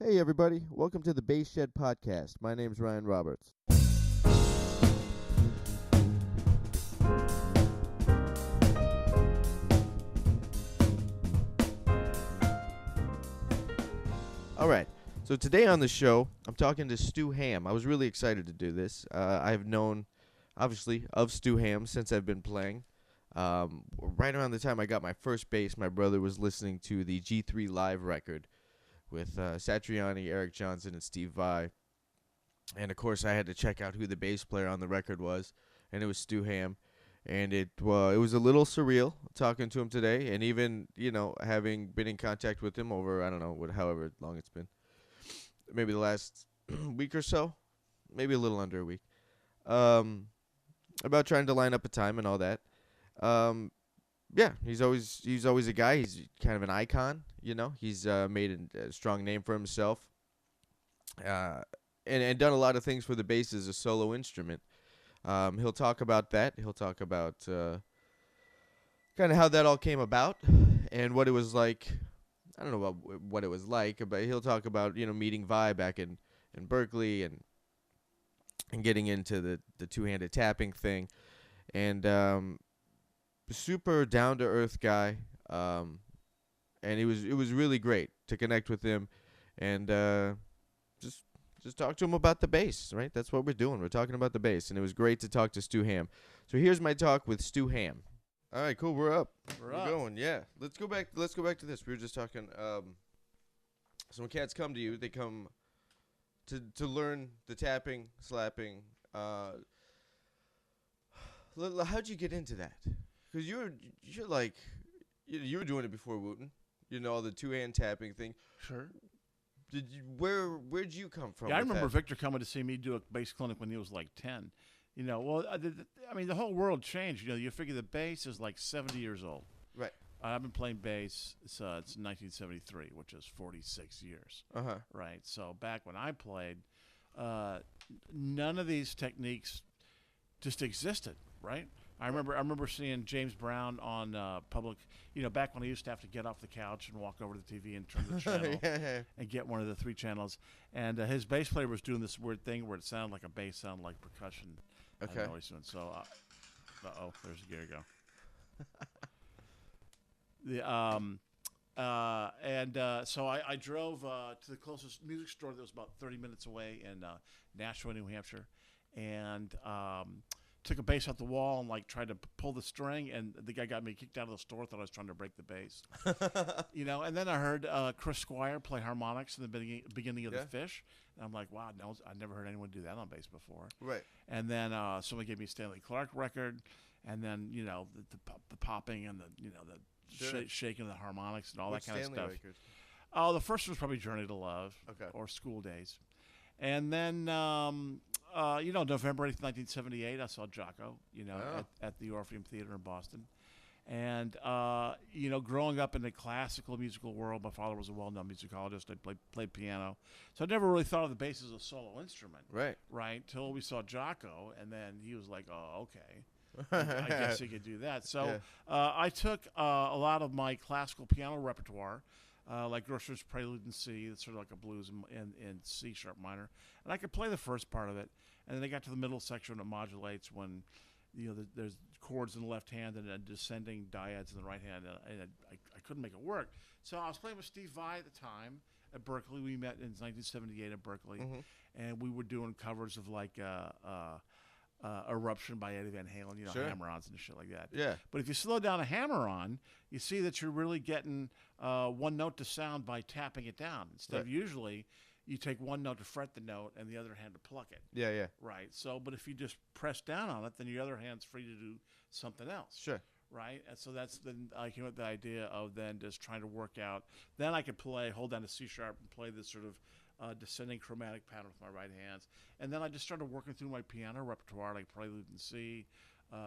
Hey everybody, welcome to the Bass Shed Podcast. My name's Ryan Roberts. Alright, so today on the show, I'm talking to Stu Hamm. I was really excited to do this. I've known, obviously, of Stu Hamm since I've been playing. Right around the time I got my first bass, my brother was listening to the G3 Live record with Satriani, Eric Johnson, and Steve Vai. And, of course, I had to check out who the bass player on the record was, and it was Stu Hamm. And it was a little surreal talking to him today, and even, having been in contact with him over, I don't know, however long it's been. Maybe the last week or so, maybe a little under a week. About trying to line up a time and all that. Yeah, he's always a guy. He's kind of an icon, He's made a strong name for himself, and done a lot of things for the bass as a solo instrument. He'll talk about that. He'll talk about kind of how that all came about and what it was like. I don't know about what it was like, but he'll talk about meeting Vi back in Berkeley and getting into the two-handed tapping thing, and super down to earth guy, and it was really great to connect with him, and just talk to him about the bass. Right, that's what we're doing. We're talking about the bass, and it was great to talk to Stu Hamm. So here's my talk with Stu Hamm. All right, cool. We're up. We're going. Yeah, let's go back to this. We were just talking. So when cats come to you, they come to learn the tapping, slapping. How'd you get into that? Because you're like, you were doing it before Wooten, all the two-hand tapping thing. Sure. Where'd you come from? Yeah, I remember Victor coming to see me do a bass clinic when he was like 10. The whole world changed. You figure the bass is like 70 years old. Right. I've been playing bass since 1973, which is 46 years. Uh-huh. Right. So back when I played, none of these techniques just existed, right? I remember seeing James Brown on public, back when I used to have to get off the couch and walk over to the TV and turn the channel and get one of the 3 channels. And his bass player was doing this weird thing where it sounded like a bass, sounded like percussion. Okay. I don't know what he's doing. So, there's a gear go. So I drove to the closest music store that was about 30 minutes away in Nashua, New Hampshire, and took a bass off the wall and tried to pull the string, and the guy got me kicked out of the store. Thought I was trying to break the bass, And then I heard Chris Squire play harmonics in the beginning of The Fish, and I'm like, wow, no, I never heard anyone do that on bass before. Right. And then somebody gave me a Stanley Clarke record, and then the popping and the shaking of the harmonics and all that kind of stuff. Records? Oh, the first was probably Journey to Love, or School Days, and then. November 8th, 1978, I saw Jocko, at the Orpheum Theater in Boston. And, growing up in the classical musical world, my father was a well-known musicologist. I played piano. So I never really thought of the bass as a solo instrument. Right, till we saw Jocko, and then he was like, oh, okay. I guess he could do that. So I took a lot of my classical piano repertoire, like Gershwin's Prelude in C, that's sort of like a blues in C sharp minor, and I could play the first part of it, and then I got to the middle section that modulates when, there's chords in the left hand and descending dyads in the right hand, and I couldn't make it work. So I was playing with Steve Vai at the time at Berkeley. We met in 1978 at Berkeley, and we were doing covers of Eruption by Eddie Van Halen, Sure. hammer-ons and shit like that. Yeah. But if you slow down a hammer-on, you see that you're really getting one note to sound by tapping it down. Instead of usually, you take one note to fret the note and the other hand to pluck it. Yeah. Right. So, but if you just press down on it, then your other hand's free to do something else. Sure. Right. And so I came up with the idea of then just trying to work out. Then I could hold down a C sharp and play this sort of descending chromatic pattern with my right hands. And then I just started working through my piano repertoire, like Prelude in C,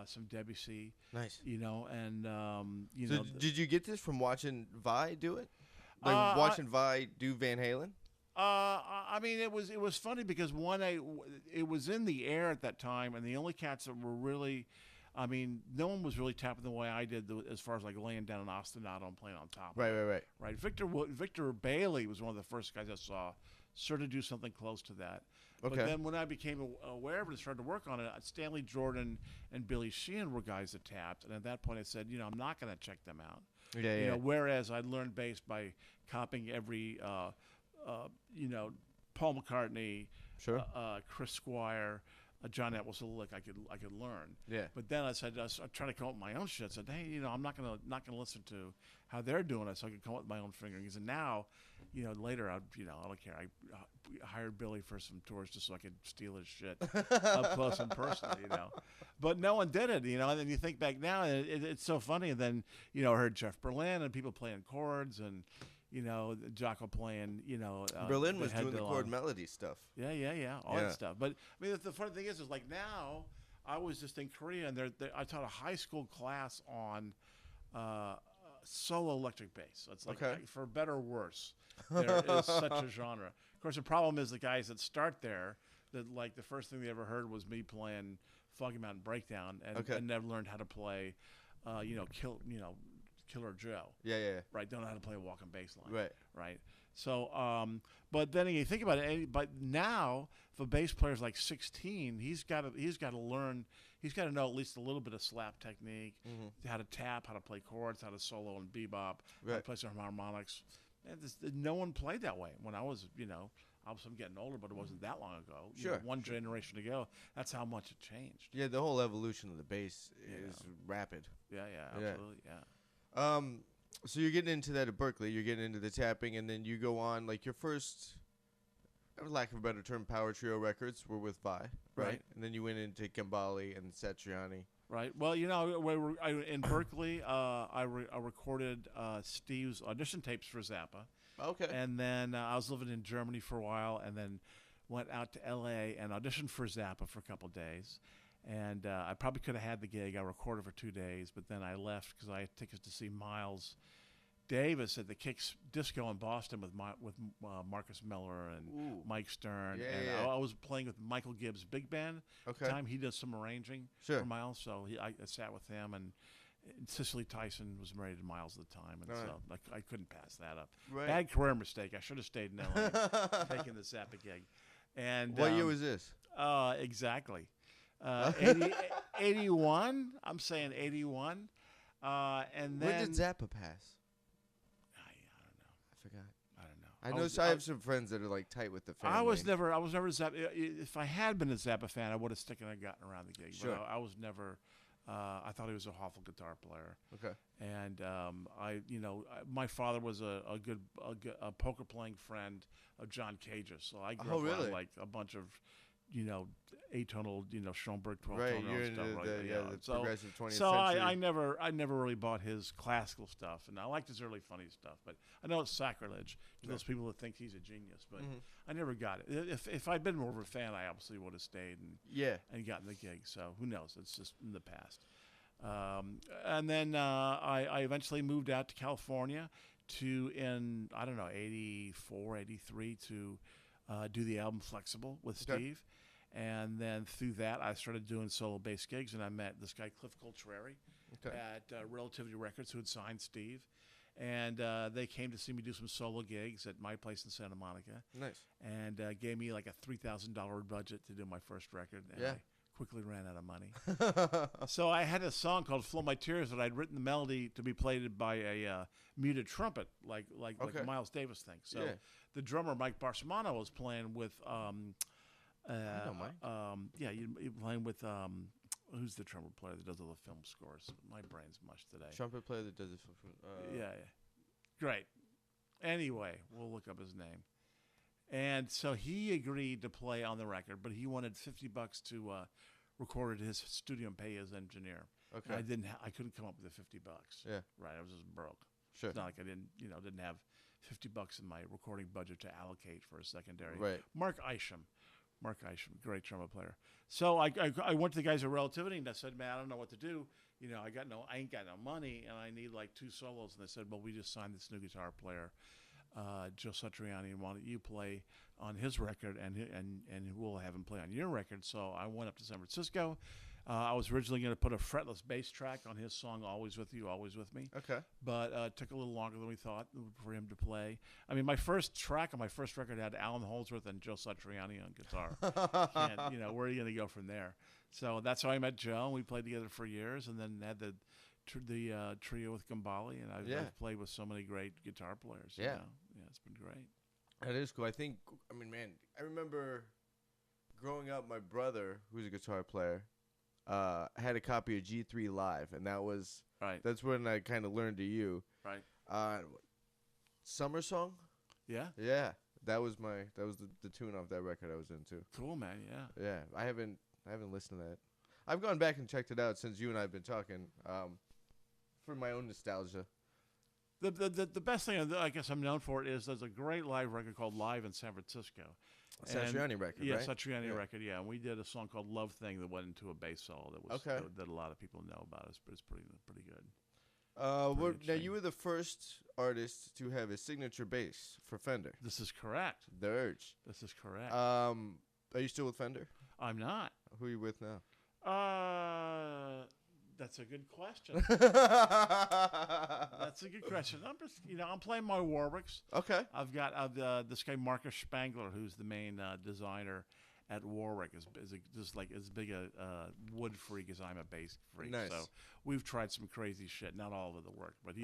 some Debussy. Nice. So did you get this from watching Vi do it? Watching Vi do Van Halen? It was funny because it was in the air at that time, and the only cats that were really I mean, no one was really tapping the way I did as far as like laying down an ostinato and playing on top. Right, of it. right, right. Right. Victor Bailey was one of the first guys I saw sort of do something close to that. Okay. But then when I became aware of it and started to work on it, Stanley Jordan and Billy Sheehan were guys that tapped. And at that point I said, I'm not going to check them out. Yeah, yeah. Whereas I learned bass by copying every, Paul McCartney, Sure. Chris Squire, John Entwistle lick I could learn. Yeah. But then I said I tried to come up with my own shit. I said, hey, I'm not gonna listen to how they're doing it, so I could come up with my own fingerings. And now, later I don't care. I hired Billy for some tours just so I could steal his shit up close and personal. But no one did it. And then you think back now, and it's so funny. And then I heard Jeff Berlin and people playing chords and. Jocko playing, Berlin was doing the chord melody stuff. Yeah, all that stuff. But I mean, the funny thing is like now, I was just in Korea and I taught a high school class on solo electric bass. It's like, for better or worse, there is such a genre. Of course, the problem is the guys that start there, that like the first thing they ever heard was me playing Foggy Mountain Breakdown and never learned how to play, Killer Joe. Yeah. Right, don't know how to play a walking bass line. Right. So, but then you think about it. But now, if a bass player's like 16, he's got to learn. He's got to know at least a little bit of slap technique, how to tap, how to play chords, how to solo and bebop, how to play some harmonics. And no one played that way when I was, I'm getting older, but it wasn't that long ago. Sure. One generation ago. That's how much it changed. Yeah, the whole evolution of the bass is rapid. Yeah, absolutely, yeah. So you're getting into that at Berkeley. You're getting into the tapping, and then you go on like your first, for lack of a better term, power trio records were with Vi, right? And then you went into Kambali and Satriani. Right. Well, in Berkeley, I recorded Steve's audition tapes for Zappa. Okay. And then I was living in Germany for a while, and then went out to L.A. and auditioned for Zappa for a couple of days. And I probably could have had the gig. I recorded for 2 days, but then I left because I had tickets to see Miles Davis at the Kicks Disco in Boston with Marcus Miller and Mike Stern. I was playing with Michael Gibbs' big band. Okay. At the time he does some arranging for Miles, so I sat with him. And Cicely Tyson was married to Miles at the time, and so I couldn't pass that up. Right. Bad career mistake. I should have stayed in LA taking the Zappa gig. And what year was this? Exactly. 81. I'm saying 81. And then when did Zappa pass? I don't know. I forgot. I don't know. I know. I have some friends that are like tight with the family. I was never a Zappa. If I had been a Zappa fan, I would have stuck and gotten around the gig. Sure. But I was never. I thought he was a awful guitar player. Okay. And my father was a good poker playing friend of John Cage's, so I grew up around like a bunch of, atonal, Schoenberg 12-tone stuff. The progressive 20th so century. I never really bought his classical stuff, and I liked his early funny stuff. But I know it's sacrilege to those people that think he's a genius, but I never got it. If I'd been more of a fan, I obviously would have stayed and gotten the gig. So who knows? It's just in the past. And then I eventually moved out to California in 84, 83 to do the album Flexible with Steve. And then through that, I started doing solo bass gigs, and I met this guy, Cliff Coltrari, at Relativity Records, who had signed Steve. And they came to see me do some solo gigs at my place in Santa Monica. Nice. And gave me like a $3,000 budget to do my first record. And I quickly ran out of money. So I had a song called Flow My Tears that I'd written the melody to be played by a muted trumpet, like Miles Davis thing. So the drummer, Mike Barsamano, was playing with... you're playing with who's the trumpet player that does all the film scores? My brain's mush today. Trumpet player that does it. Great. Anyway, we'll look up his name. And so he agreed to play on the record, but he wanted $50 to record at his studio and pay his engineer. Okay. And I couldn't come up with the $50. Yeah. Right. I was just broke. Sure. It's not like I didn't have $50 in my recording budget to allocate for a secondary. Right. Mark Isham, great trumpet player. So I went to the guys at Relativity and I said, man, I don't know what to do. I ain't got no money and I need like 2 solos. And they said, well, we just signed this new guitar player, Joe Satriani, and why don't you play on his record and we'll have him play on your record. So I went up to San Francisco. I was originally going to put a fretless bass track on his song "Always with You, Always with Me." Okay. But it took a little longer than we thought for him to play. I mean, my first track on my first record had Alan Holdsworth and Joe Satriani on guitar. And where are you going to go from there? So that's how I met Joe. We played together for years, and then had the trio with Gambale, and I've played with so many great guitar players. Yeah. It's been great. That is cool. I remember growing up, my brother, who's a guitar player, had a copy of G3 Live, and that's when I kind of learned to you. Right. Summer Song? Yeah. Yeah. That was the tune off that record I was into. Cool, man. Yeah. Yeah. I haven't listened to that. I've gone back and checked it out since you and I have been talking, for my own nostalgia. The best thing I guess I'm known for is there's a great live record called Live in San Francisco. Satriani record, yeah, right? Satriani record, yeah. And we did a song called Love Thing that went into a bass solo that a lot of people know about. It's pretty good. Now, you were the first artist to have a signature bass for Fender. This is correct. The Urge. This is correct. Are you still with Fender? I'm not. Who are you with now? That's a good question. That's a good question. I'm playing my Warwicks. Okay. I've got this guy Marcus Spangler, who's the main designer at Warwick, is just like as big a wood freak as I'm a bass freak. Nice. So we've tried some crazy shit. Not all of it worked, but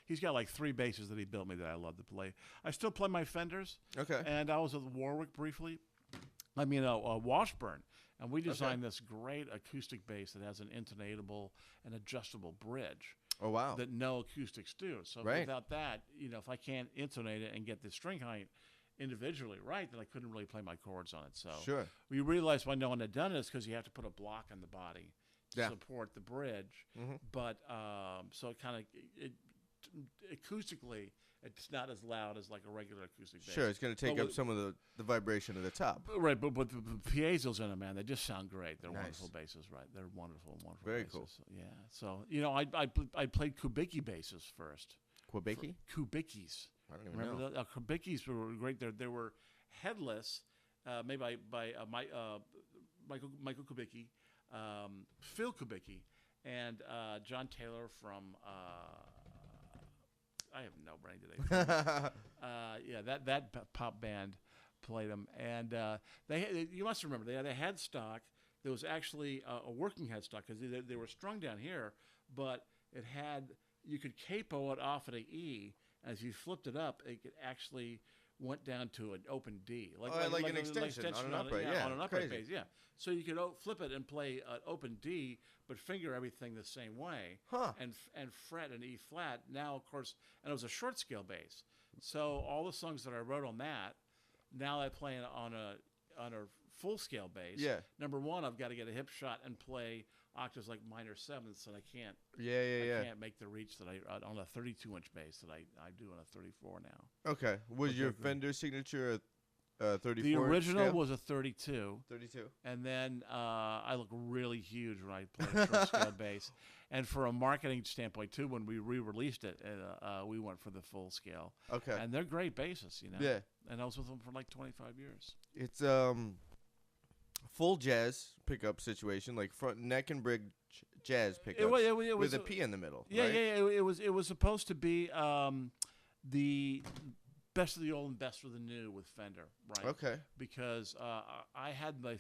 he's got like 3 basses that he built me that I love to play. I still play my Fenders. Okay. And I was at Warwick briefly. Washburn. And we designed this great acoustic bass that has an intonatable and adjustable bridge. Oh, wow. That no acoustics do. So without that, if I can't intonate it and get the string height individually right, then I couldn't really play my chords on it. So we realized why no one had done it is because you have to put a block on the body to support the bridge. Mm-hmm. But so it kind of acoustically, it's not as loud as like a regular acoustic bass. Sure, it's going to take up some of the vibration at the top. Right, but the piezo's in them, man, they just sound great. They're wonderful basses, right? They're wonderful Very basses. Cool. Yeah. So, I played Kubicki basses first. Kubicki? Kubickis. I don't even know. The Kubickis were great. They were headless, made by Michael Kubicki, Phil Kubicki, and John Taylor from... I have no brain today. That pop band played them, and you must remember they had a headstock that was actually a working headstock because they were strung down here, but you could capo it off at an E. As you flipped it up, it could actually went down to an open D, like an extension on an upright, on an upright bass, yeah. So you could flip it and play an open D, but finger everything the same way, and fret an E flat. Now, of course, and it was a short scale bass. So all the songs that I wrote on that, now I play on a full scale bass. Yeah. Number one, I've got to get a hip shot and play octaves like minor sevenths, and I can't. I can't make the reach that I on a 32-inch bass that I do on a 34 now. Okay. Was your Fender signature a 34? The original scale? was a 32. 32. And then I look really huge when I play a short scale bass. And for a marketing standpoint too, when we re-released it, we went for the full scale. Okay. And they're great basses, Yeah. And I was with them for like 25 years. It's full jazz pickup situation, like front neck and bridge jazz pickups with a P in the middle. Yeah, right? yeah. It was supposed to be the best of the old and best of the new with Fender, right? Okay. Because I had my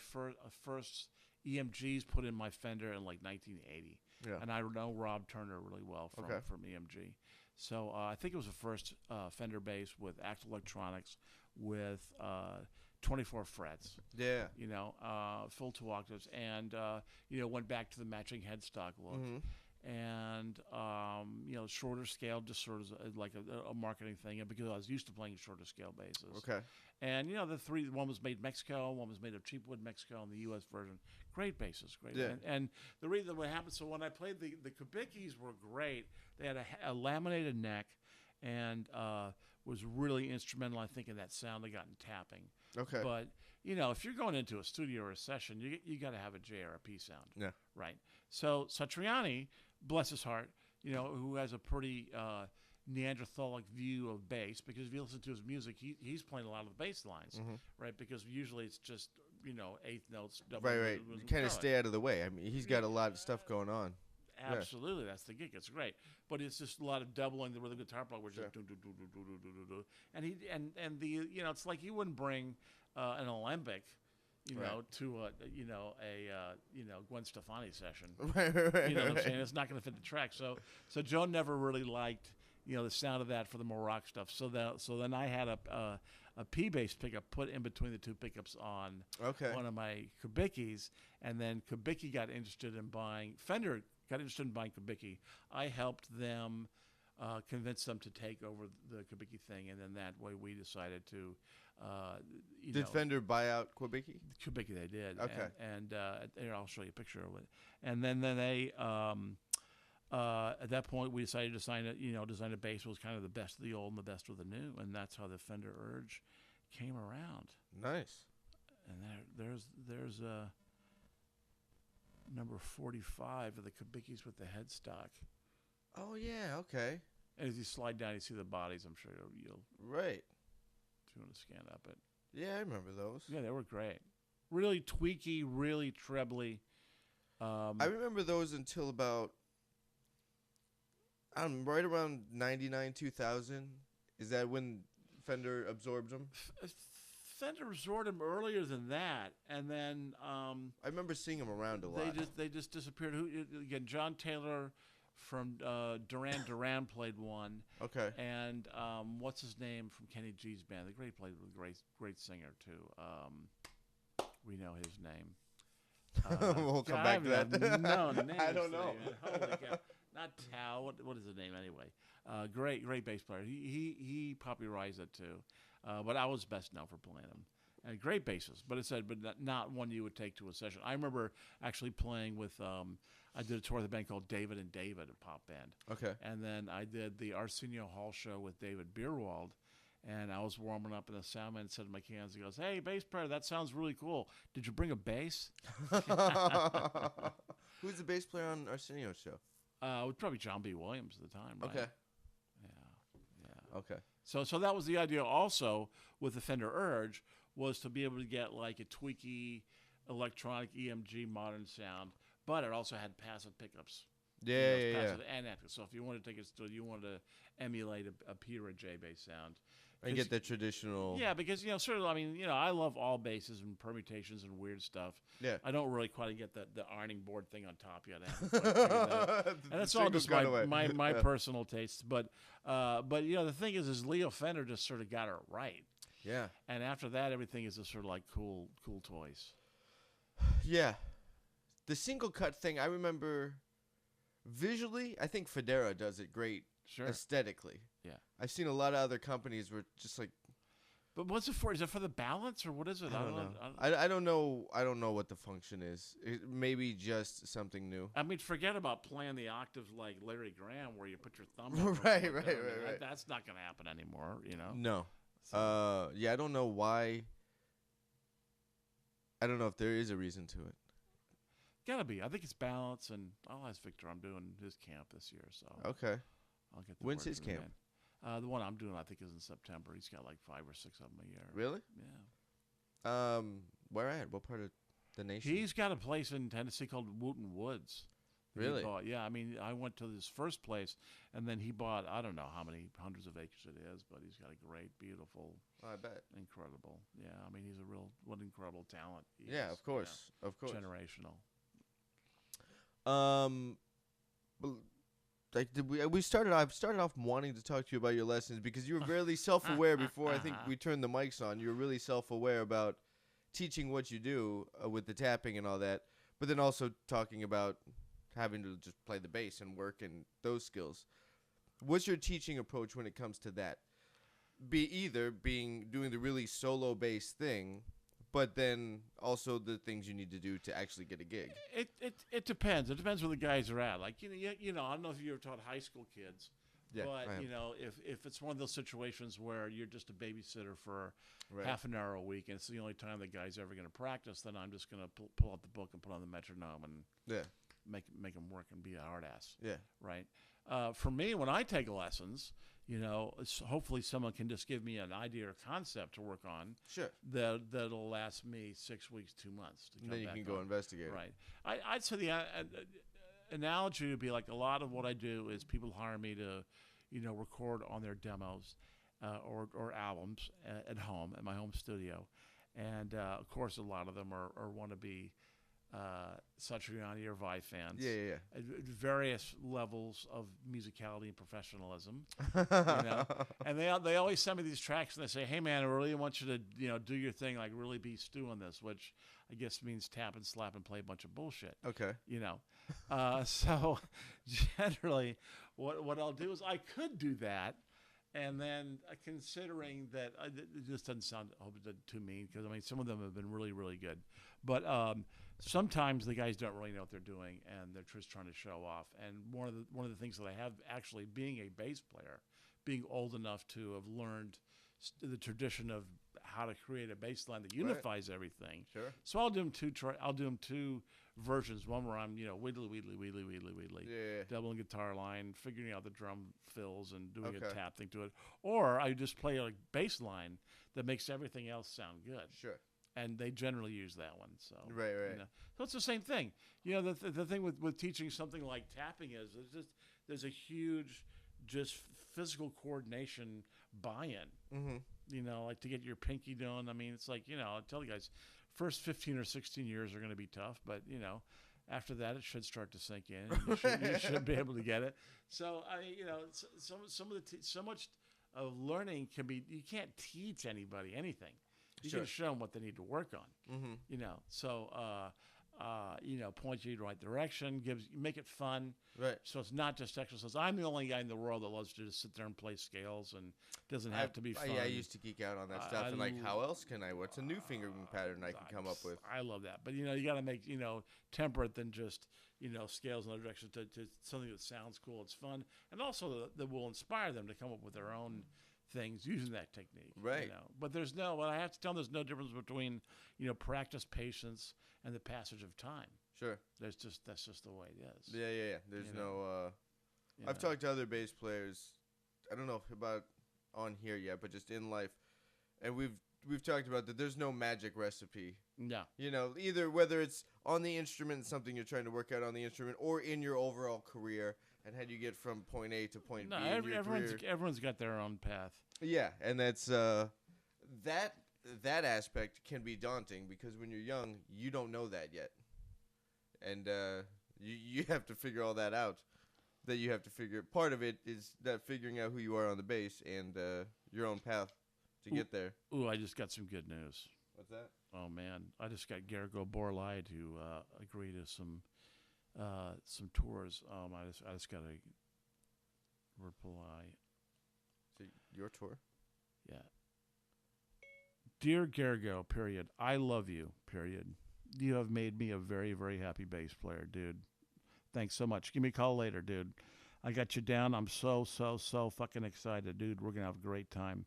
first EMGs put in my Fender in like 1980. Yeah. And I know Rob Turner really well from EMG. So I think it was the first Fender bass with active electronics with 24 frets. Yeah. Full 2 octaves. And, went back to the matching headstock look. Mm-hmm. And, shorter scale, just sort of like a marketing thing, because I was used to playing shorter scale basses. Okay. And, one was made in Mexico, one was made of cheap wood Mexico, and the U.S. version. Great basses, great. Yeah. And the reason what happened, so when I played the Kubickis were great. They had a laminated neck and was really instrumental, I think, in that sound they got in tapping. Okay. But, if you're going into a studio or a session, you got to have a J or a P sound. Yeah. Right. So Satriani, bless his heart, who has a pretty Neanderthalic view of bass, because if you listen to his music, he's playing a lot of the bass lines, right? Because usually it's just eighth notes. Double Right. You kind of stay out of the way. I mean, he's got a lot of stuff going on. Absolutely, that's the gig. It's great, but it's just a lot of doubling the rhythm guitar player, which is do do do do do do do do, and the it's like you wouldn't bring an alembic, to a Gwen Stefani session. Right. You know what I'm saying? It's not going to fit the track. So Joe never really liked the sound of that for the more rock stuff. So then I had a P bass pickup put in between the two pickups on one of my Kubicki's, and then Kubicki got interested in buying Fender. Got interested in buying Kubicki. I helped them convince them to take over the Kubicki thing, and then that way we decided to. Did Fender buy out Kubicki? Kubicki, they did. Okay. And here, I'll show you a picture of it. And then they, at that point, we decided to design a bass was kind of the best of the old and the best of the new, and that's how the Fender Urge came around. Nice. And there's number 45 of the Kubickis with the headstock. Oh yeah, okay. And as you slide down, you see the bodies. I'm sure you'll right. If you want to scan up it. Yeah, I remember those. Yeah, they were great. Really tweaky, really trebly. I remember those until about right around 99, 2000. Is that when Fender absorbed them? Fender absorbed them earlier than that, and then I remember seeing them around a lot. They just disappeared. Again, John Taylor from Duran Duran played one. Okay. And what's his name from Kenny G's band? The great singer too. We know his name. We'll come back to that. No, I don't know. Holy cow. Not Tao. What is his name anyway? Great bass player. He popularized it too. But I was best known for playing him. And great bassist, but not one you would take to a session. I remember actually playing with. I did a tour with a band called David and David, a pop band. Okay. And then I did the Arsenio Hall show with David Bierwald, and I was warming up, and the soundman said to my cans, he goes, "Hey, bass player, that sounds really cool. Did you bring a bass?" Who's the bass player on Arsenio's show? It was probably John B. Williams at the time, right? Okay. Yeah. Okay. So that was the idea also with the Fender Urge, was to be able to get like a tweaky electronic EMG modern sound, but it also had passive pickups. Yeah. Passive and active. So if you wanted to take it still, you wanted to emulate a P or a J bass sound. And get that traditional. Yeah, because I love all basses and permutations and weird stuff. Yeah. I don't really quite get the ironing board thing on top yet. And that's all just my personal tastes. But the thing is Leo Fender just sort of got it right. Yeah. And after that, everything is just sort of like cool toys. Yeah. The single cut thing, I remember visually, I think Federa does it great aesthetically. Yeah. I've seen a lot of other companies where just like. But what's it for? Is it for the balance or what is it? I don't know. I don't know. I don't know what the function is. Maybe just something new. I mean, forget about playing the octaves like Larry Graham, where you put your thumb. Right. That's not going to happen anymore. No. So. Yeah, I don't know why. I don't know if there is a reason to it. Gotta be. I think it's balance, and I'll ask Victor. I'm doing his camp this year, so okay. I'll get. When's his camp? The one I'm doing, I think, is in September. He's got like 5 or 6 of them a year. Really? Yeah. Where at? What part of the nation? He's got a place in Tennessee called Wooten Woods. Really? Yeah. I mean, I went to this first place, and then he bought, I don't know how many hundreds of acres it is, but he's got a great, beautiful. I bet. Incredible. Yeah. I mean, he's what incredible talent. Yeah, of course. Yeah. Of course. Generational. Like we started off wanting to talk to you about your lessons because you were really self-aware before I think we turned the mics on. You were really self-aware about teaching what you do with the tapping and all that, but then also talking about having to just play the bass and work and those skills. What's your teaching approach when it comes to that? Doing the really solo bass thing, but then also the things you need to do to actually get a gig. It depends. It depends where the guys are at. Like I don't know if you ever taught high school kids, but if it's one of those situations where you're just a babysitter for half an hour a week and it's the only time the guy's ever going to practice, then I'm just going to pull out the book and put on the metronome and make them work and be a hard ass. Yeah. Right. for me, when I take lessons, hopefully someone can just give me an idea or concept to work on. Sure. That'll last me 6 weeks, 2 months. And then you can go investigate. Right. I'd say the analogy would be like a lot of what I do is people hire me to, record on their demos or albums at home, at my home studio. And, of course, a lot of them are wannabe Satriani or Vai fans. Yeah. At various levels of musicality and professionalism. And they always send me these tracks and they say, "Hey man, I really want you to do your thing, like really be Stu on this," which I guess means tap and slap and play a bunch of bullshit. Okay. So generally, what I'll do is I could do that. And then considering that, it just doesn't sound too mean, because, some of them have been really, really good. But sometimes the guys don't really know what they're doing, and they're just trying to show off. And one of the things that I have, actually being a bass player, being old enough to have learned the tradition of how to create a bass line that unifies everything. Sure. So I'll do them two versions. One where I'm, widdly, doubling guitar line, figuring out the drum fills and doing a tap thing to it. Or I just play a bass line that makes everything else sound good. Sure. And they generally use that one. So right. So it's the same thing. The thing with teaching something like tapping is there's a huge just physical coordination buy-in. Mm-hmm. Like to get your pinky done. It's like, I tell you guys, first 15 or 16 years are going to be tough, but after that it should start to sink in. You should be able to get it. So so much of learning can be, you can't teach anybody anything. You can show them what they need to work on. Mm-hmm. Point you in the right direction, make it fun. Right. So it's not just exercise. I'm the only guy in the world that loves to just sit there and play scales, and doesn't have to be fun. I used to geek out on that stuff, and like, how else can what's a new fingering pattern I can come up with? I love that. But, you got to make, temperate than just, scales in other directions to something that sounds cool, it's fun, and also that will inspire them to come up with their own things using that technique. Right. But what I have to tell them, there's no difference between, practice, patience, and the passage of time. Sure. That's just the way it is. Yeah. There's no. I've talked to other bass players. I don't know about on here yet, but just in life, and we've talked about that. There's no magic recipe. No. Either whether it's on the instrument, something you're trying to work out on the instrument, or in your overall career, and how do you get from point A to point B in your career. Everyone's got their own path. Yeah, and that's that aspect can be daunting, because when you're young, you don't know that yet. And you have to figure all that out. That you have to figure. Part of it is that figuring out who you are on the bass and your own path to get there. Ooh, I just got some good news. What's that? Oh man, I just got Gergo Borlai to agree to some tours. I just got a reply. So your tour? Yeah. Dear Gergo, period. I love you, period. You have made me a very, very happy bass player, dude. Thanks so much. Give me a call later, dude. I got you down. I'm so fucking excited, dude. We're going to have a great time,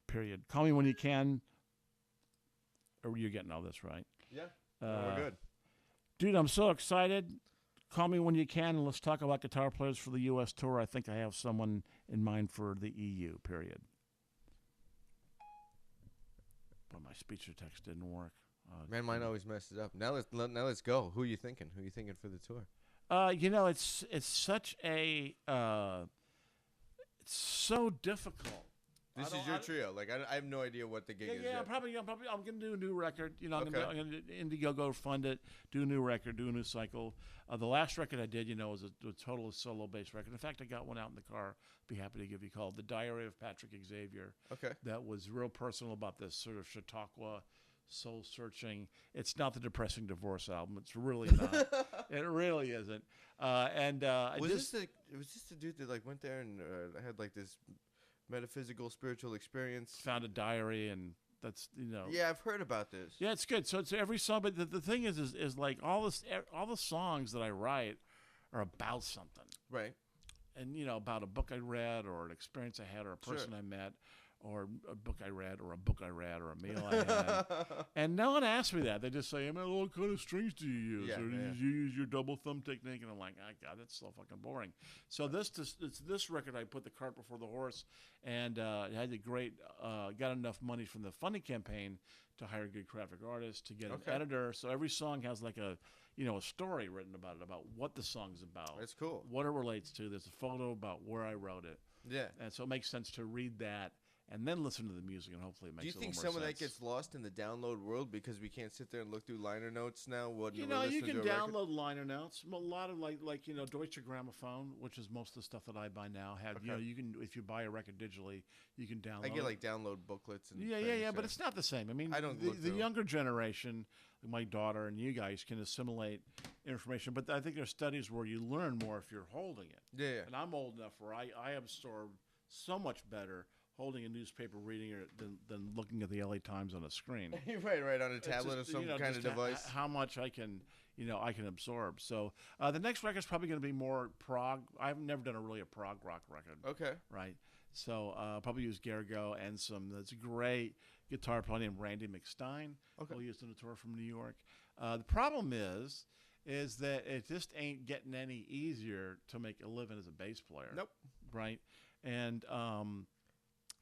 period. Call me when you can. Or you're getting all this right. Yeah. We're good. Dude, I'm so excited. Call me when you can, and let's talk about guitar players for the U.S. tour. I think I have someone in mind for the EU, period. But my speech to text didn't work. Man, mine always messes up. Now let's go. Who are you thinking? Who are you thinking for the tour? It's such a it's so difficult. This is your trio. Like I have no idea what the gig is. Yeah, yet. probably. I'm gonna do a new record. I'm Okay. gonna Indiegogo fund it, do a new record, do a new cycle. The last record I did, was a total solo bass record. In fact, I got one out in the car. Be happy to give you a call. The Diary of Patrick Xavier. Okay. That was real personal about this sort of Chautauqua soul searching. It's not the depressing divorce album. It's really not. It really isn't. Was this the dude that like went there and had like this metaphysical spiritual experience? Found a diary, and that's Yeah, I've heard about this. Yeah, it's good. So it's every song, but the thing is like all the songs that I write are about something. Right. And about a book I read, or an experience I had, or a person I met, or a book I read, or a book I read, or a meal I had. And no one asked me that. They just say, "Man, what kind of strings do you use? Or do you use your double thumb technique?" And I'm like, "Oh God, that's so fucking boring." So this record, I put the cart before the horse, and had the great got enough money from the funding campaign to hire a good graphic artist, to get an editor. So every song has like a story written about it, about what the song's about. That's cool. What it relates to. There's a photo about where I wrote it. Yeah. And so it makes sense to read that and then listen to the music, and hopefully it makes a little more sense. Do you think some of that gets lost in the download world because we can't sit there and look through liner notes now? You can download liner notes. A lot of like Deutsche Grammophon, which is most of the stuff that I buy now. You can, if you buy a record digitally, you can download. I get like download booklets and but it's not the same. I mean, the younger generation, my daughter and you guys, can assimilate information, but I think there's studies where you learn more if you're holding it. Yeah. And I'm old enough where I absorb so much better holding a newspaper, reading it, than looking at the LA Times on a screen. right, on a tablet or some kind of device. How much I can absorb. So the next record is probably going to be more prog. I've never done a prog rock record. Okay. Right. So probably use Garrigo and that's a great guitar player named Randy McStein. Okay. Who used on a tour from New York. The problem is that it just ain't getting any easier to make a living as a bass player. Nope. Right. And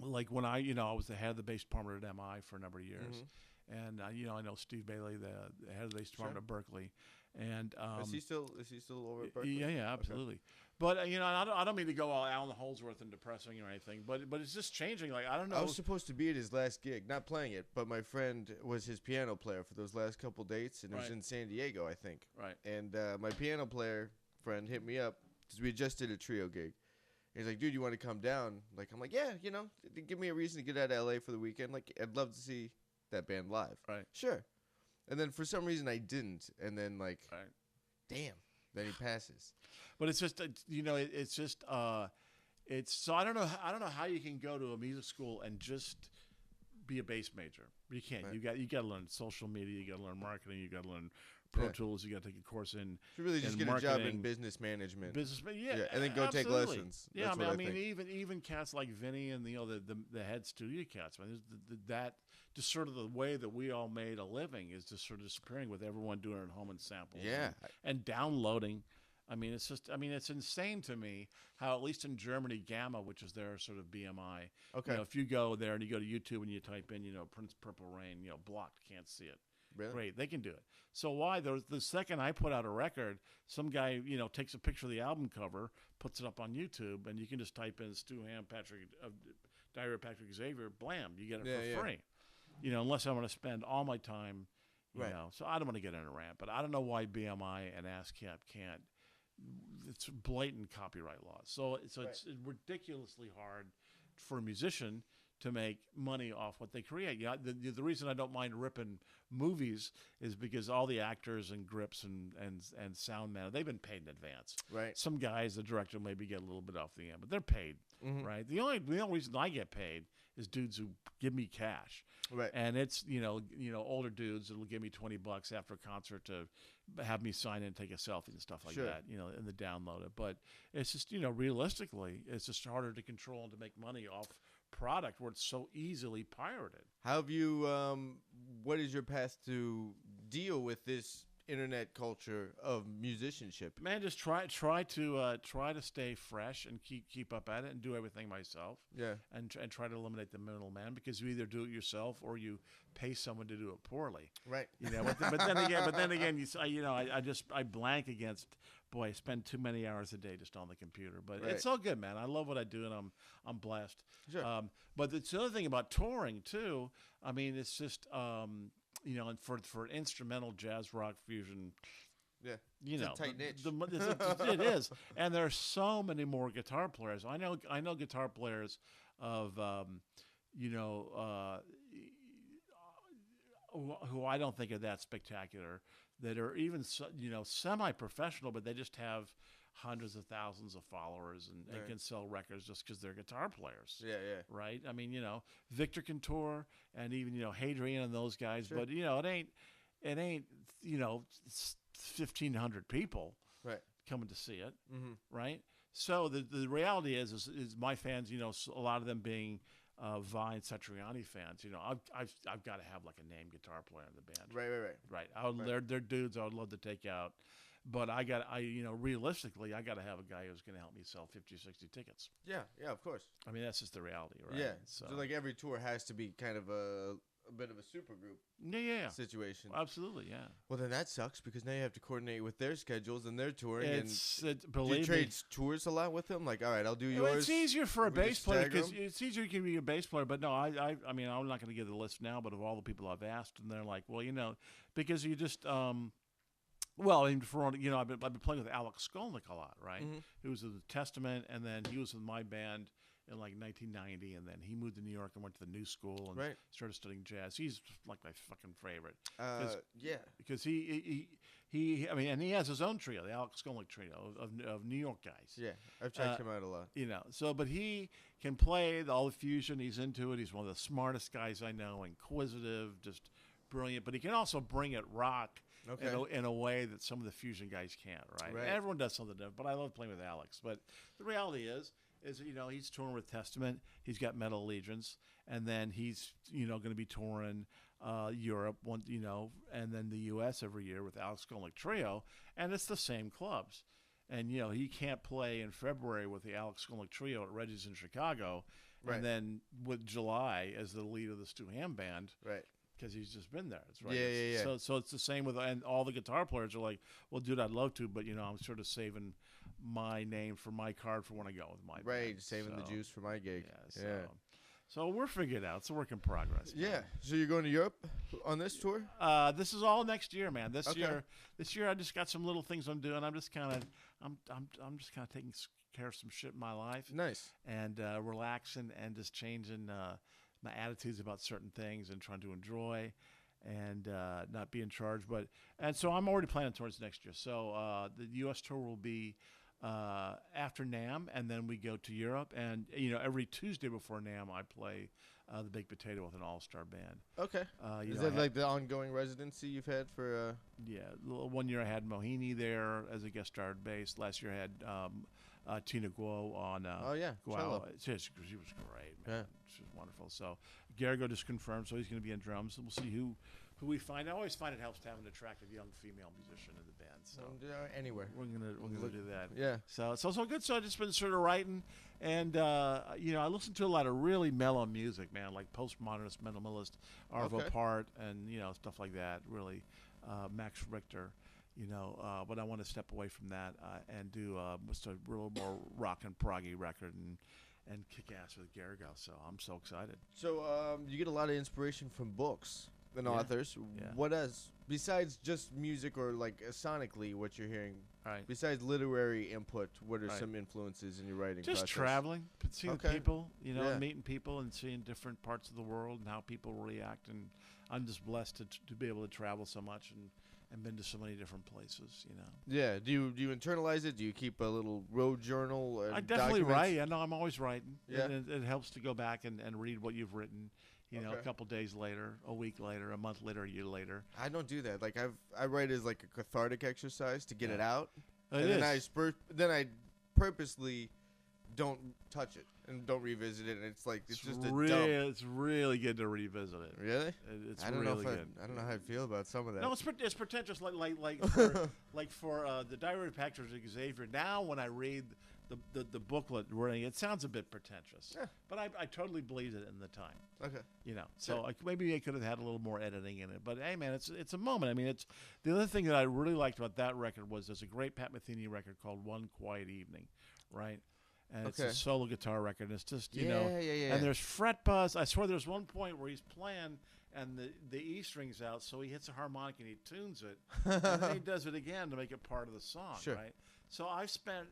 like when I was the head of the bass department at MI for a number of years, and I know Steve Bailey, the head of the bass department at Berkeley, and is he still over at Berkeley? Yeah, absolutely. Okay. But I don't mean to go all Alan Holdsworth and depressing or anything, but it's just changing. Like I don't know. I was supposed to be at his last gig, not playing it, but my friend was his piano player for those last couple dates, and it was in San Diego, I think. Right. And my piano player friend hit me up because we just did a trio gig. He's like, "Dude, you want to come down?" Like, I'm like, "Yeah, give me a reason to get out of LA for the weekend. Like, I'd love to see that band live." Right. Sure. And then for some reason I didn't, and then damn, then he passes. But it's just it's so I don't know how you can go to a music school and just be a bass major. You can't. Right. You got to learn social media. You got to learn marketing. You got to learn Pro Tools. You got to take a course in. You really just get marketing, a job in business management. And then go take lessons. Yeah, That's I mean, even cats like Vinny and the head studio cats. Man, that just sort of the way that we all made a living is just sort of disappearing with everyone doing it at home in samples. Yeah, and downloading. I mean, it's insane to me how, at least in Germany, Gamma, which is their sort of BMI, if you go there and you go to YouTube and you type in, Prince Purple Rain, blocked, can't see it. Really? Great, they can do it. So why? The second I put out a record, some guy, takes a picture of the album cover, puts it up on YouTube, and you can just type in Stu Hamm, Diary of Patrick Xavier, blam, you get it for free. Unless I'm going to spend all my time, So I don't want to get in a rant, but I don't know why BMI and ASCAP can't. It's blatant copyright laws. So it's ridiculously hard for a musician to make money off what they create. Yeah, the reason I don't mind ripping movies is because all the actors and grips and sound man, they've been paid in advance. Right. Some guys, the director maybe get a little bit off the end, but they're paid. Right. The only reason I get paid is dudes who give me cash. Right. And it's older dudes that'll give me $20 after a concert to have me sign in and take a selfie and stuff like that. And the download it. But it's just realistically, it's just harder to control and to make money off product where it's so easily pirated. How have you? What is your path to deal with this internet culture of musicianship? Man, just try to stay fresh and keep up at it and do everything myself. Yeah, and try to eliminate the middleman, because you either do it yourself or you pay someone to do it poorly. Right. But then again, I blank against. Boy, I spend too many hours a day just on the computer. But it's all good, man. I love what I do, and I'm blessed. Sure. But it's the other thing about touring too. I mean, it's just and for instrumental jazz rock fusion. Yeah. It's a tight niche. It is, and there are so many more guitar players. I know guitar players of who I don't think are that spectacular, that are even semi-professional, but they just have hundreds of thousands of followers and can sell records just because they're guitar players. Yeah. Right? I mean, Victor can tour, and even Hadrian and those guys, sure. But it ain't 1,500 people coming to see it, right? So the reality is my fans, a lot of them being Vine Satriani fans, I've got to have like a named guitar player in the band. Right. They're dudes I would love to take out, but realistically, I got to have a guy who's going to help me sell 50 or 60 tickets. Yeah, of course. I mean, that's just the reality, right? Yeah. So like every tour has to be kind of a bit of a super group situation. Absolutely, yeah. Well, then that sucks because now you have to coordinate with their schedules and their touring. Do you Believe trade me, tours a lot with them? Like, all right, I'll do yours. It's easier for a We bass just player stagger because 'em? it's easier to be a bass player. But no, I mean, I'm not going to give the list now. But of all the people I've asked, and they're like, well, because you just well, and I've been playing with Alex Skolnick a lot, right? Mm-hmm. Who was in the Testament, and then he was in my band in like 1990, and then he moved to New York and went to the New School and started studying jazz. He's like my fucking favorite. Because I mean, and he has his own trio, the Alex Skolnick trio of New York guys. Yeah, I've checked him out a lot. But he can play all the fusion. He's into it. He's one of the smartest guys I know, inquisitive, just brilliant. But he can also bring it rock. In a way that some of the fusion guys can't, right? Everyone does something different, but I love playing with Alex. But the reality is he's touring with Testament. He's got Metal Allegiance, and then he's going to be touring Europe, and then the U.S. every year with Alex Skolnick Trio, and it's the same clubs. And he can't play in February with the Alex Skolnick Trio at Reggie's in Chicago, and then with July as the lead of the Stu Hamm band, right? Because he's just been there. It's right. Yeah. So it's the same with, and all the guitar players are like, well, dude, I'd love to, but I'm sort of saving my name for my card for when I go with my band. Saving the juice for my gig. So we're figuring it out. It's a work in progress. Man. Yeah. So you're going to Europe on this tour? This is all next year, man. This year I just got some little things I'm doing. I'm just kind of taking care of some shit in my life. Nice. And relaxing and just changing my attitudes about certain things and trying to enjoy and not be in charge. And so I'm already planning towards next year. So the U.S. tour will be after NAMM, and then we go to Europe. And, every Tuesday before NAMM, I play the Big Potato with an all-star band. Okay. Is that like the ongoing residency you've had for... Yeah. 1 year I had Mohini there as a guest star bass. Last year I had Tina Guo on cello. She was great, man. Yeah. She was wonderful. So Garrigo just confirmed, so he's going to be on drums. We'll see who we find. I always find it helps to have an attractive young female musician in the band. So anywhere we're gonna do that. Yeah. So it's also good. So I've just been sort of writing, and I listen to a lot of really mellow music, man, like postmodernist, minimalist, Arvo Part, and stuff like that. Really, Max Richter. But I want to step away from that and do just a little more rock and proggy record and kick ass with Garrigo. So I'm so excited. So you get a lot of inspiration from books and authors. Yeah. What else besides just music or like sonically what you're hearing? Right. Besides literary input, what are some influences in your writing just process? Traveling, seeing people, meeting people and seeing different parts of the world and how people react. And I'm just blessed to be able to travel so much and been to so many different places, Yeah. Do you internalize it? Do you keep a little road journal? I definitely write. I know I'm always writing. Yeah. And it helps to go back and read what you've written, a couple days later, a week later, a month later, a year later. I don't do that. Like I write as like a cathartic exercise to get it out. Then I purposely don't touch it and don't revisit it, and it's just a dump. It's really good to revisit it. Really? It's I don't really know good. I don't know how I feel about some of that. No, it's pretentious. Like for the Diary of Patrick Xavier. Now, when I read the booklet, it sounds a bit pretentious. Yeah. But I totally believed it in the time. Okay. So maybe I could have had a little more editing in it. But hey, man, it's a moment. I mean, it's the other thing that I really liked about that record was there's a great Pat Metheny record called One Quiet Evening, right? And it's a solo guitar record. And it's just, and there's fret buzz. I swear there's one point where he's playing and the E string's out, so he hits a harmonic and he tunes it. And then he does it again to make it part of the song, right? So I've spent,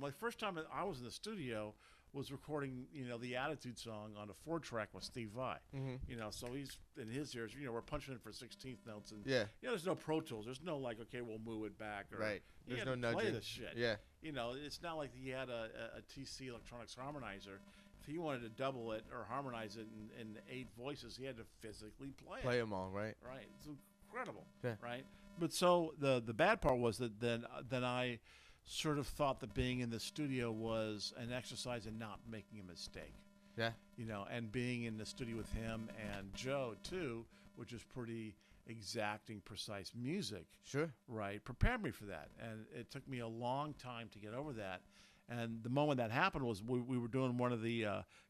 my first time I was in the studio was recording, the Attitude song on a 4-track with Steve Vai. Mm-hmm. So he's in his ears, we're punching in for 16th notes. And, there's no Pro Tools. There's no we'll move it back. Or, There's no nudging. Play this shit. Yeah. It's not like he had a TC Electronics harmonizer. If he wanted to double it or harmonize it in 8 voices, he had to physically play them all, right? Right. It's incredible, yeah. right? But so the bad part was that then I sort of thought that being in the studio was an exercise in not making a mistake. Yeah. You know, and being in the studio with him and Joe too, which is pretty exacting, precise music. Sure. Right, prepared me for that, and it took me a long time to get over that. And the moment that happened was we were doing one of the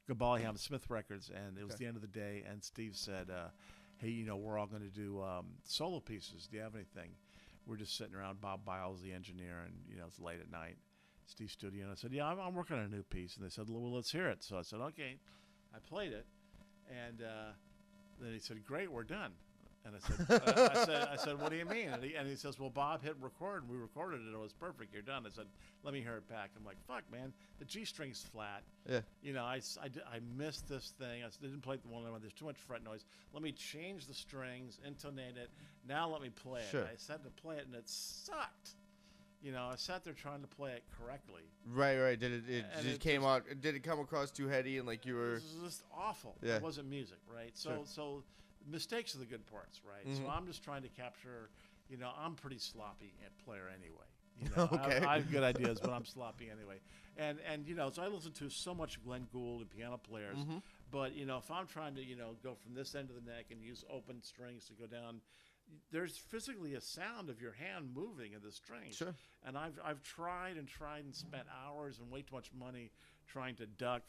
Gabaliham Smith records, and it was the end of the day, and Steve said, hey, you know, we're all going to do solo pieces. Do you have anything? We're just sitting around. Bob Biles, the engineer, and, you know, it's late at night. Steve's studio, and I said, yeah, I'm working on a new piece. And they said, well, let's hear it. So I said, okay. I played it, and then he said, great, we're done. And I said, what do you mean? And he says, well, Bob hit record, and we recorded it. It was perfect. You're done. I said, let me hear it back. I'm like, fuck, man, the G string's flat. Yeah. You know, I missed this thing. I didn't play the one. There's too much fret noise. Let me change the strings, intonate it. Now let me play it. Sure. I sat to play it, and it sucked. You know, I sat there trying to play it correctly. Right. Did it come across too heady and like you were? It was just awful. Yeah. It wasn't music, right? So mistakes are the good parts, right? Mm-hmm. So I'm just trying to capture. You know, I'm pretty sloppy at player anyway. You know, Okay. I have good ideas, but I'm sloppy anyway. And you know, so I listen to so much Glenn Gould and piano players. Mm-hmm. But you know, if I'm trying to go from this end of the neck and use open strings to go down. There's physically a sound of your hand moving in the strings. Sure. And I've tried and spent hours and way too much money trying to duck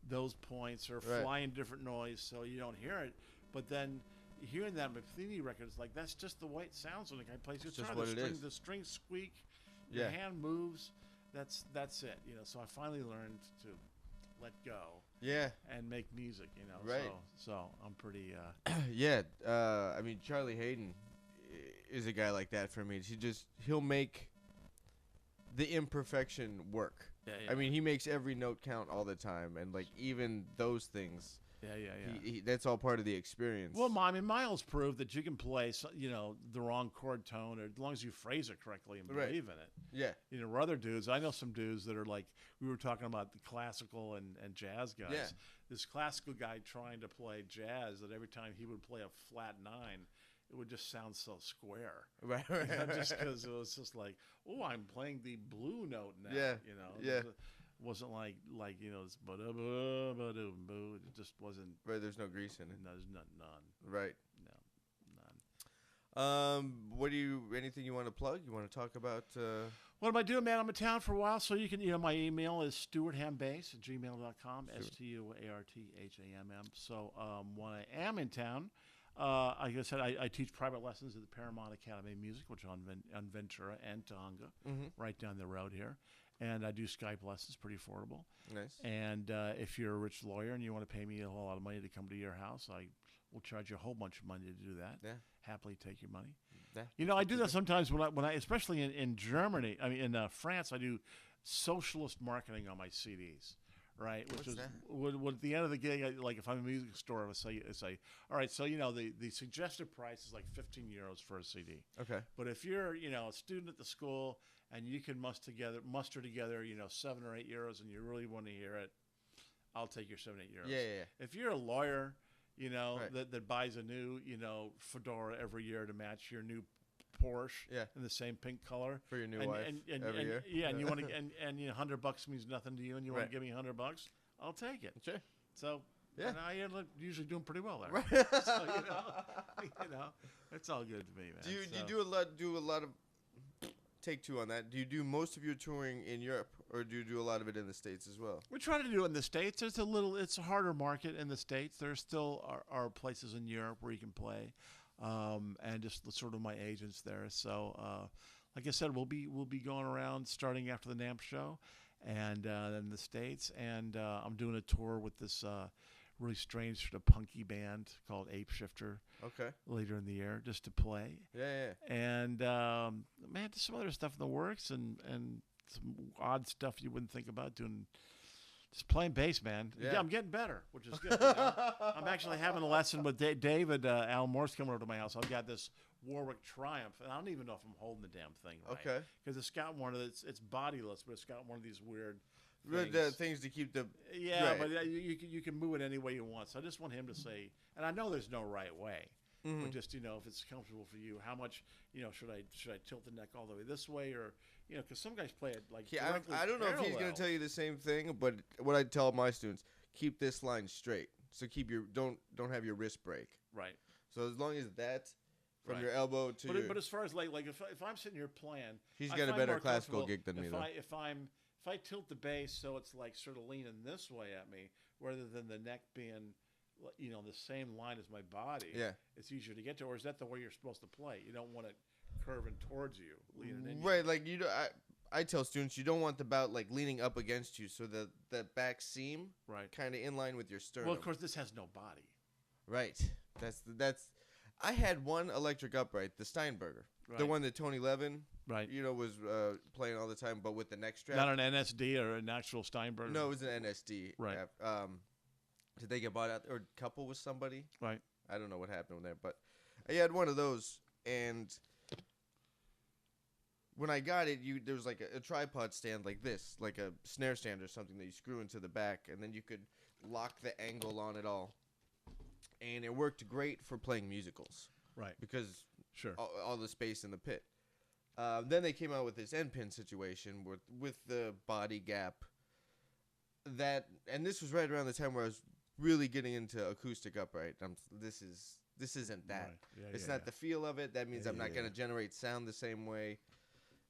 those points or fly in different noise so you don't hear it. But then hearing that Matheny record is like that's just the way it sounds when a guy plays guitar. The strings squeak, your hand moves. That's it. You know. So I finally learned to let go. Yeah. And make music, you know. Right. So I'm pretty. Yeah. I mean, Charlie Hayden is a guy like that for me. He'll make the imperfection work. Yeah. I mean, he makes every note count all the time, and like even those things. Yeah. That's all part of the experience. Well, I mean, Miles proved that you can play, the wrong chord tone, or as long as you phrase it correctly and believe in it. Yeah. You know, other dudes, I know some dudes that are like, we were talking about the classical and jazz guys. Yeah. This classical guy trying to play jazz, that every time he would play a flat nine, it would just sound so square. Right. Just because it was just like, oh, I'm playing the blue note now. Yeah. You know. Yeah. It wasn't like this ba-da-ba-ba-doo-boo. It just wasn't. Right. There's no grease in it. No, there's none. Right. No, none. Anything you want to plug? You want to talk about? What am I doing, man? I'm in town for a while, so you can, my email is stuarthambass@gmail.com, STUARTHAMM. So when I am in town, like I said, I teach private lessons at the Paramount Academy of Music, which is on Ventura and Tahunga, right down the road here. And I do Skype lessons, pretty affordable. Nice. And if you're a rich lawyer and you want to pay me a whole lot of money to come to your house, I will charge you a whole bunch of money to do that. Yeah. Happily take your money. Yeah. I do that sometimes when I especially in Germany. I mean, in France, I do socialist marketing on my CDs. Right, which is at the end of the gig, like if I'm a music store, I would say, all right, so the suggested price is like €15 for a CD. Okay. But if you're a student at the school and you can muster together €7 or €8 and you really want to hear it, I'll take your €7 or €8. Yeah. If you're a lawyer, right. that buys a new fedora every year to match your new Porsche in the same pink color for your new wife every year. Yeah, and you want to and $100 means nothing to you, and you want to give me $100, I'll take it. Sure. So and I end up usually doing pretty well there. Right. So it's all good to me, man. Do you do a lot of take two on that? Do you do most of your touring in Europe, or do you do a lot of it in the States as well? We try to do it in the States. It's a harder market in the States. There still are places in Europe where you can play. And just sort of my agents there. So, like I said, we'll be going around starting after the NAMP show, and then the States. And I'm doing a tour with this really strange sort of punky band called Ape Shifter. Okay. Later in the year, just to play. Yeah. And man, just some other stuff in the works, and some odd stuff you wouldn't think about doing. Just playing bass, man. Yeah, I'm getting better, which is good. I'm actually having a lesson with David. Al Morse coming over to my house. I've got this Warwick Triumph, and I don't even know if I'm holding the damn thing right. Okay. Because it's got it's bodiless, but it's got one of these weird things to keep the... Yeah, right. But you can move it any way you want. So I just want him to say, and I know there's no right way, but just, if it's comfortable for you, how much, should I tilt the neck all the way this way, or... because some guys play it like I don't know if he's going to tell you the same thing, but what I tell my students, keep this line straight. So keep your don't have your wrist break. Right. So as long as that from Right. your elbow to your, but as far as like if I'm sitting here playing, he's I got a find better more classical comfortable gig than me though. if I tilt the bass so it's like sort of leaning this way at me, rather than the neck being, you know, the same line as my body. Yeah. It's easier to get to. Or is that the way you're supposed to play? You don't want it curving towards you, leaning in. Right, like you. I tell students you don't want the bout like leaning up against you, so that back seam, right, kind of in line with your sternum. Well, of course, this has no body. Right. That's. I had one electric upright, the Steinberger, Right. the one that Tony Levin, right, you know, was playing all the time, but with the neck strap. Not an NSD or an actual Steinberger. No, it was an NSD. Right. Did they get bought out or couple with somebody? Right. I don't know what happened there, but I had one of those, and when I got it, there was like a tripod stand like this, like a snare stand or something that you screw into the back, and then you could lock the angle on it all. And it worked great for playing musicals. Right. Because sure, all the space in the pit. Then they came out with this end pin situation with the body gap. And this was right around the time where I was really getting into acoustic upright. This isn't that. Right. Yeah, it's not the feel of it. That means I'm not going to generate sound the same way.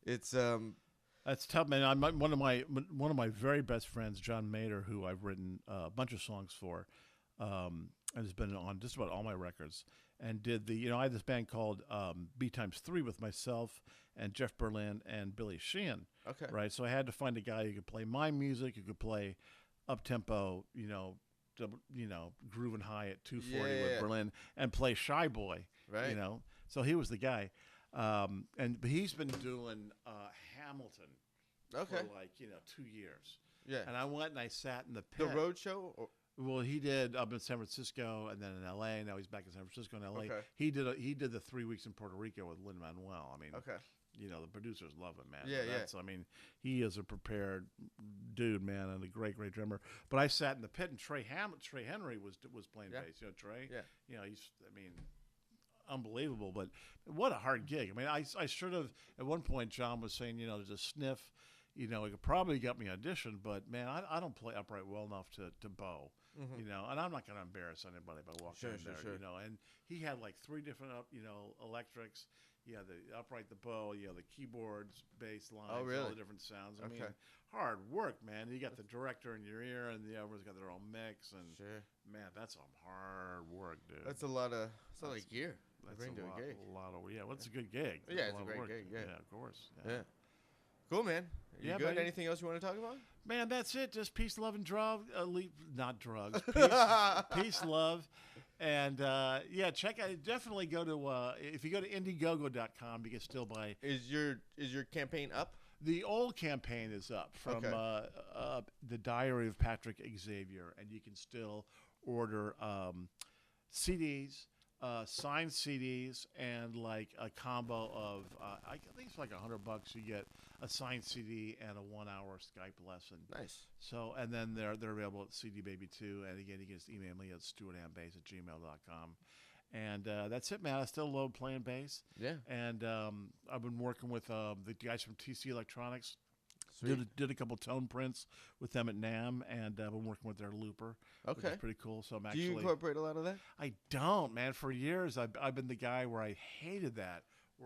It's That's tough, man. One of my very best friends, John Mader, who I've written a bunch of songs for, and has been on just about all my records. And I had this band called B times 3 with myself and Jeff Berlin and Billy Sheehan. Okay. Right. So I had to find a guy who could play my music, who could play up tempo, grooving high at 240 with Berlin, and play Shy Boy. Right. So he was the guy. But he's been doing Hamilton for 2 years. Yeah. And I went and I sat in the pit. The road show? Well, he did up in San Francisco and then in L.A. Now he's back in San Francisco and L.A. Okay. He did the 3 weeks in Puerto Rico with Lin-Manuel. I mean, okay. The producers love him, man. Yeah. I mean, he is a prepared dude, man, and a great drummer. But I sat in the pit and Trey Henry was playing bass. Trey. Yeah. He's unbelievable. But what a hard gig. I mean, I sort of at one point John was saying, there's a sniff. It could probably got me auditioned, but man, I don't play upright well enough to bow. Mm-hmm. And I'm not going to embarrass anybody by walking in there. Sure. And he had like 3 different electrics. Yeah, the upright, the bow, the keyboards, bass lines, oh, really? all the different sounds. I mean, hard work, man. You got the director in your ear, and everyone's got their own mix, and man, that's some hard work, dude. That's a lot of gear. That's a lot of well, it's a good gig. Yeah, it's a great gig. Yeah, of course. Yeah. Cool, man. You good? Buddy. Anything else you want to talk about? Man, that's it. Just peace, love, and not drugs. Peace, love. And check out. Definitely go to if you go to Indiegogo.com, you can still buy. Is your campaign up? The old campaign is up from the Diary of Patrick Xavier, and you can still order CDs, signed CDs, and like a combo of I think it's like $100. You get a signed CD and a 1-hour Skype lesson. Nice. So, and then they're available at CD Baby 2. And again, you can just email me at stuarthambass@gmail.com. And that's it, man. I still love playing bass. Yeah. And I've been working with the guys from TC Electronics. Sweet. Did a couple tone prints with them at NAMM, and I've been working with their looper. Okay. Which is pretty cool. So I'm Do actually. you incorporate a lot of that? I don't, man. For years, I've been the guy where I hated that.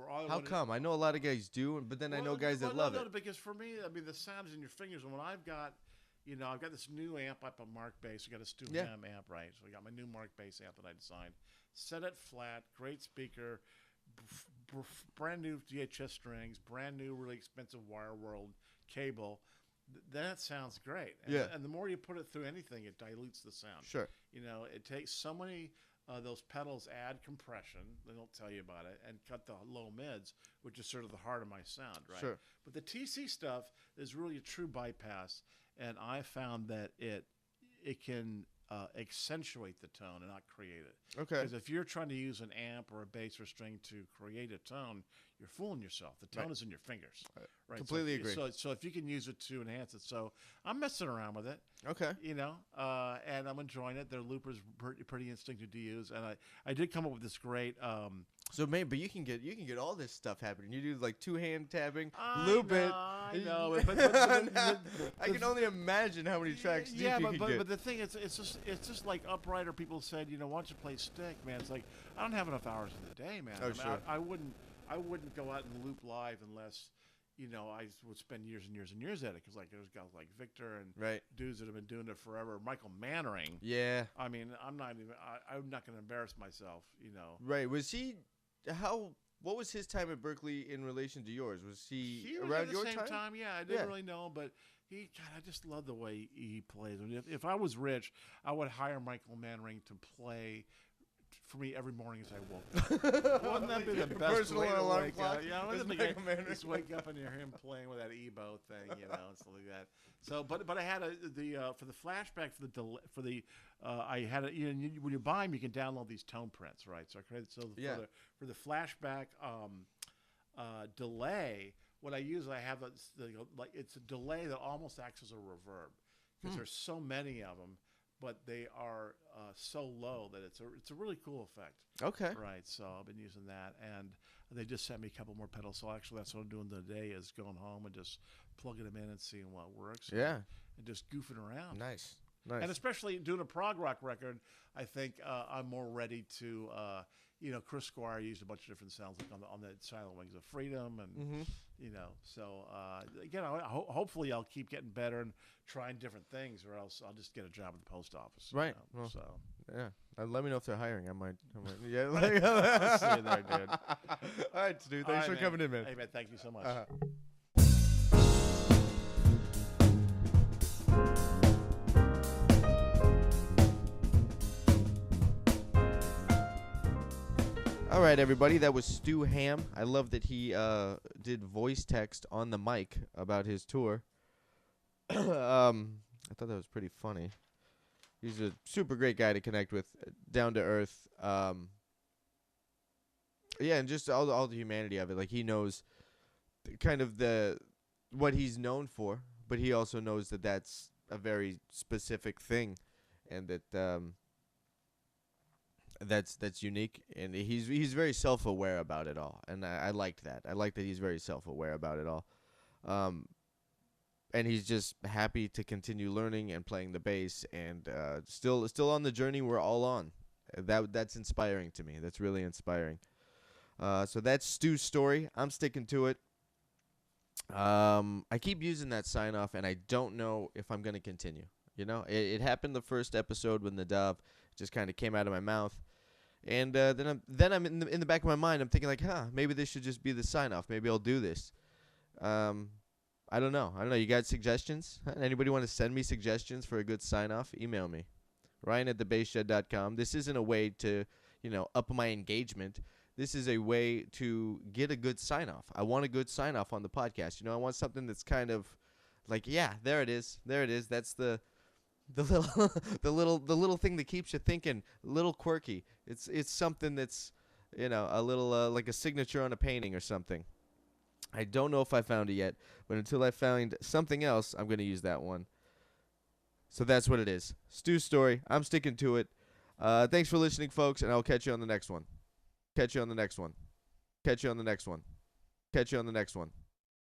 How come? I know a lot of guys do, but then I know guys that love it. Because for me, I mean, the sound is in your fingers. And when I've got, I've got this new amp up on Mark bass. I got a Stu Hamm amp, right? So I got my new Mark bass amp that I designed. Set it flat, great speaker, brand new DHS strings, brand new, really expensive Wire World cable. That sounds great. And the more you put it through anything, it dilutes the sound. Sure. It takes so many. Those pedals add compression. They don't tell you about it, and cut the low mids, which is sort of the heart of my sound, right? Sure. But the TC stuff is really a true bypass, and I found that it can accentuate the tone and not create it. Okay. Because if you're trying to use an amp or a bass or string to create a tone, you're fooling yourself. The tone is in your fingers. Right. Completely agree. So if you can use it to enhance it, so I'm messing around with it. Okay. And I'm enjoying it. Their looper's pretty instinctive to use, and I did come up with this great So but you can get all this stuff happening. You do like 2-hand tapping, I loop it. I know. I can only imagine how many tracks deep you can get. But the thing is, it's just like uprighter people said. You know, why don't you play stick, man? It's like I don't have enough hours in the day, man. Oh, sure. I wouldn't go out and loop live unless, you know, I would spend years and years and years at it, because like there's guys like Victor and dudes that have been doing it forever. Michael Mannering. Yeah. I mean, I'm not going to embarrass myself, you know. Right. Was he? What was his time at Berkeley in relation to yours? Was he was around at your the same time? Yeah, I didn't really know him, but I just love the way he plays. I mean, if I was rich, I would hire Michael Mannering to play for me every morning as I woke up. Wouldn't that be the best personal way to alarm wake clock? up? Yeah, just wake up and hear him playing with that EBO thing, you know, and stuff like that. So, but I had for the flashback I had when you buy them, you can download these tone prints, right? So I created for the flashback delay. What I use, I have it's a delay that almost acts as a reverb, because there's so many of them, but they are so low that it's a really cool effect. Okay. Right. So I've been using that, and they just sent me a couple more pedals. So actually, that's what I'm doing today, is going home and just plugging them in and seeing what works. Yeah. And just goofing around. Nice. And especially doing a prog rock record, I think I'm more ready to. Chris Squire used a bunch of different sounds, like on the Silent Wings of Freedom, and So again, hopefully I'll keep getting better and trying different things, or else I'll just get a job at the post office. Right. Well, so yeah, let me know if they're hiring. I might. Yeah. I'll see you there, dude. All right, Stu. Thanks for coming in, man. Hey, man. Thank you so much. All right, everybody. That was Stu Hamm. I love that he did voice text on the mic about his tour. I thought that was pretty funny. He's a super great guy to connect with, down to earth. Yeah, and just all the humanity of it. Like, he knows kind of what he's known for, but he also knows that that's a very specific thing, and that that's unique, and he's very self-aware about it all, and I liked that. I like that he's very self-aware about it all, and he's just happy to continue learning and playing the bass, and still on the journey we're all on. That's inspiring to me. That's really inspiring. So that's Stu's story. I'm sticking to it. I keep using that sign off, and I don't know if I'm gonna continue. You know, it happened the first episode when the dove just kind of came out of my mouth. And then I'm in the back of my mind, I'm thinking like, maybe this should just be the sign off. Maybe I'll do this. I don't know. You got suggestions? Anybody want to send me suggestions for a good sign off? Email me, Ryan@thebasshed.com. This isn't a way to, up my engagement. This is a way to get a good sign off. I want a good sign off on the podcast. I want something that's kind of like, yeah, there it is. That's the little thing that keeps you thinking, a little quirky. It's something that's, a little like a signature on a painting or something. I don't know if I found it yet, but until I find something else, I'm going to use that one. So that's what it is. Stu's story. I'm sticking to it. Thanks for listening, folks, and I'll catch you on the next one.